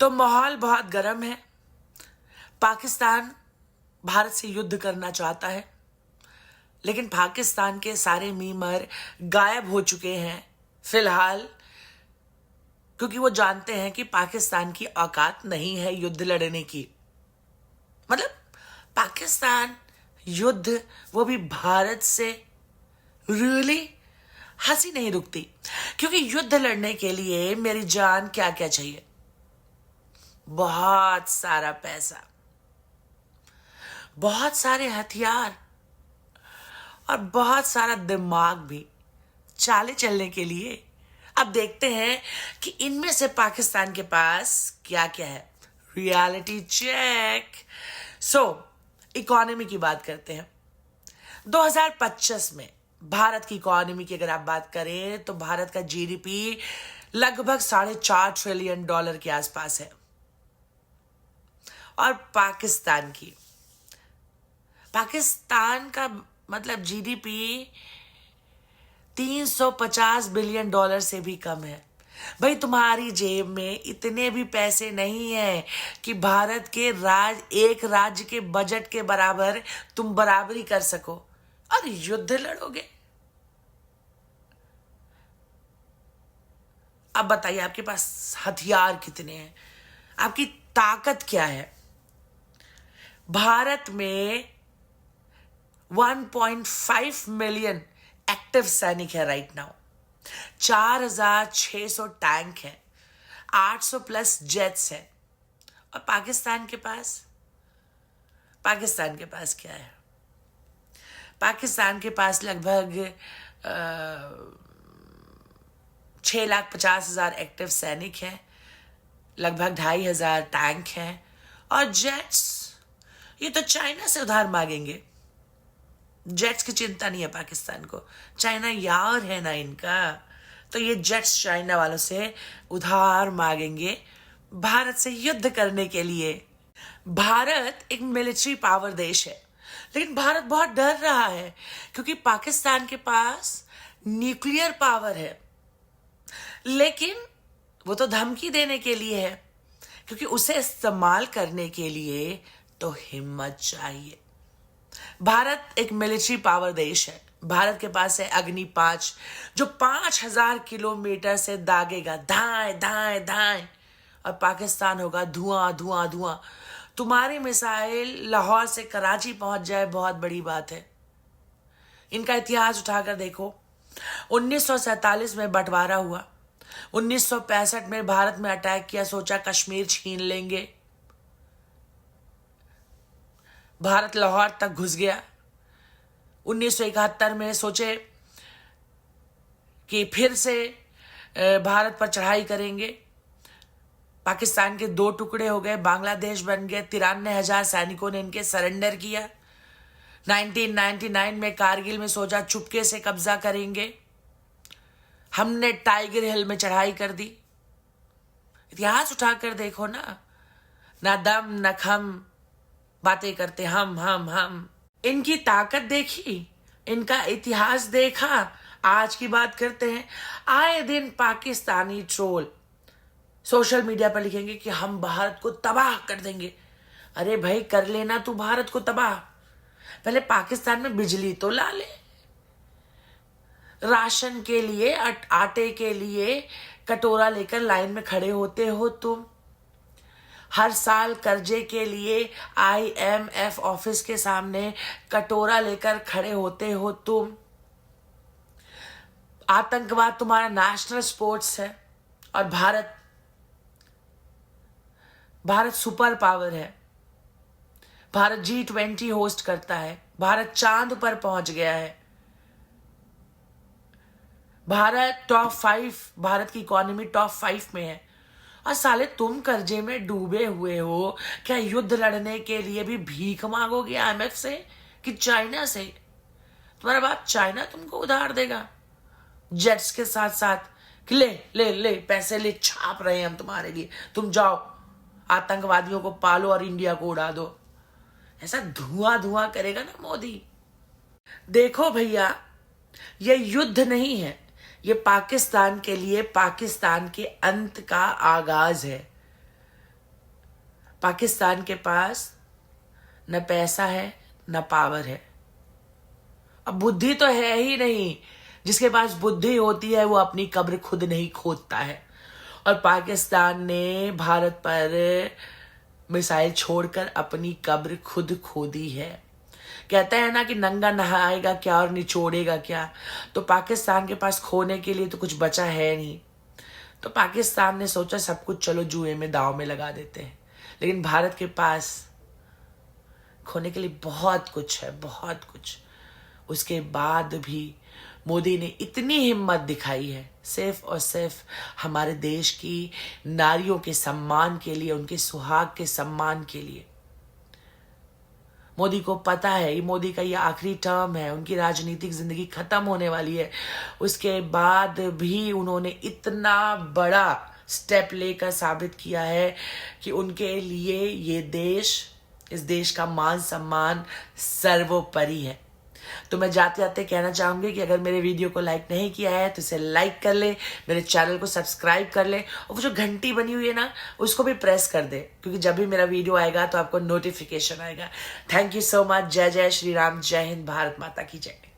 तो माहौल बहुत गर्म है। पाकिस्तान भारत से युद्ध करना चाहता है, लेकिन पाकिस्तान के सारे मीमर गायब हो चुके हैं फिलहाल, क्योंकि वो जानते हैं कि पाकिस्तान की औकात नहीं है युद्ध लड़ने की। मतलब पाकिस्तान युद्ध, वो भी भारत से, रियली हंसी नहीं रुकती। क्योंकि युद्ध लड़ने के लिए मेरी जान क्या क्या चाहिए? बहुत सारा पैसा, बहुत सारे हथियार और बहुत सारा दिमाग भी चाले चलने के लिए। अब देखते हैं कि इनमें से पाकिस्तान के पास क्या क्या है। Reality check. इकोनॉमी की बात करते हैं। 2025 में भारत की इकोनॉमी की अगर आप बात करें तो भारत का जीडीपी लगभग $4.5 ट्रिलियन के आसपास है। और पाकिस्तान का मतलब जीडीपी $350 बिलियन से भी कम है। भाई तुम्हारी जेब में इतने भी पैसे नहीं है कि भारत के एक राज्य के बजट के बराबर तुम बराबरी कर सको और युद्ध लड़ोगे। अब बताइए, आपके पास हथियार कितने हैं? आपकी ताकत क्या है? भारत में 1.5 मिलियन एक्टिव सैनिक है राइट नाउ। 4,600 टैंक है, 800 प्लस जेट्स है। और पाकिस्तान के पास क्या है? पाकिस्तान के पास लगभग 6,50,000 एक्टिव सैनिक हैं, लगभग 2,500 टैंक हैं और जेट्स। ये तो चाइना से उधार मांगेंगे। जेट्स की चिंता नहीं है पाकिस्तान को, चाइना यार है ना इनका, तो ये जेट्स चाइना वालों से उधार मांगेंगे भारत से युद्ध करने के लिए। भारत एक मिलिट्री पावर देश है, लेकिन भारत बहुत डर रहा है क्योंकि पाकिस्तान के पास न्यूक्लियर पावर है, लेकिन वो तो धमकी देने के लिए है, क्योंकि उसे इस्तेमाल करने के लिए तो हिम्मत चाहिए। भारत एक मिलिट्री पावर देश है। भारत के पास है अग्नि 5, जो 5,000 किलोमीटर से दागेगा, धाए धाए धाए, और पाकिस्तान होगा धुआं धुआं धुआं। तुम्हारी मिसाइल लाहौर से कराची पहुंच जाए, बहुत बड़ी बात है। इनका इतिहास उठाकर देखो। 1947 में बंटवारा हुआ, 1965 में भारत में अटैक किया, सोचा कश्मीर छीन लेंगे, भारत लाहौर तक घुस गया। 1971 में सोचे कि फिर से भारत पर चढ़ाई करेंगे, पाकिस्तान के 2 टुकड़े हो गए, बांग्लादेश बन गए। 93,000 सैनिकों ने इनके सरेंडर किया। 1999 में कारगिल में सोचा चुपके से कब्जा करेंगे, हमने टाइगर हिल में चढ़ाई कर दी। इतिहास उठाकर देखो ना दम न खम, बातें करते हम। इनकी ताकत देखी, इनका इतिहास देखा। आज की बात करते हैं। आए दिन पाकिस्तानी ट्रोल सोशल मीडिया पर लिखेंगे कि हम भारत को तबाह कर देंगे। अरे भाई, कर लेना तू भारत को तबाह, पहले पाकिस्तान में बिजली तो ला ले। राशन के लिए, आटे के लिए कटोरा लेकर लाइन में खड़े होते हो तुम। हर साल कर्जे के लिए IMF ऑफिस के सामने कटोरा लेकर खड़े होते हो तुम। आतंकवाद तुम्हारा नेशनल स्पोर्ट्स है। और भारत सुपर पावर है। भारत G20 होस्ट करता है, भारत चांद पर पहुंच गया है, भारत टॉप 5, भारत की इकोनॉमी टॉप 5 में है। और साले तुम कर्जे में डूबे हुए हो। क्या युद्ध लड़ने के लिए भी भीख मांगोगे IMF से कि चाइना से? तुम्हारा बाप चाइना तुमको उधार देगा जेट्स के साथ साथ कि ले पैसे ले, छाप रहे हैं हम तुम्हारे लिए, तुम जाओ आतंकवादियों को पालो और इंडिया को उड़ा दो। ऐसा धुआं करेगा ना मोदी। देखो भैया, ये युद्ध नहीं है, ये पाकिस्तान के लिए पाकिस्तान के अंत का आगाज है। पाकिस्तान के पास न पैसा है न पावर है, अब बुद्धि तो है ही नहीं। जिसके पास बुद्धि होती है वो अपनी कब्र खुद नहीं खोदता है। और पाकिस्तान ने भारत पर मिसाइल छोड़कर अपनी कब्र खुद खोदी है। कहते हैं ना कि नंगा नहाएगा क्या और निचोड़ेगा क्या। तो पाकिस्तान के पास खोने के लिए तो कुछ बचा है नहीं। तो पाकिस्तान ने सोचा सब कुछ चलो जुए में दांव में लगा देते हैं। लेकिन भारत के पास खोने के लिए बहुत कुछ है, बहुत कुछ। उसके बाद भी मोदी ने इतनी हिम्मत दिखाई है सिर्फ और सिर्फ हमारे देश की नारियों के सम्मान के लिए, उनके सुहाग के सम्मान के लिए। मोदी को पता है ये मोदी का ये आखिरी टर्म है, उनकी राजनीतिक जिंदगी खत्म होने वाली है। उसके बाद भी उन्होंने इतना बड़ा स्टेप लेकर साबित किया है कि उनके लिए ये देश, इस देश का मान सम्मान सर्वोपरि है। तो मैं जाते जाते कहना चाहूंगी कि अगर मेरे वीडियो को लाइक नहीं किया है तो इसे लाइक कर ले, मेरे चैनल को सब्सक्राइब कर ले, और वो जो घंटी बनी हुई है ना उसको भी प्रेस कर दे, क्योंकि जब भी मेरा वीडियो आएगा तो आपको नोटिफिकेशन आएगा। Thank you so much. जय जय श्री राम, जय हिंद, भारत माता की जय।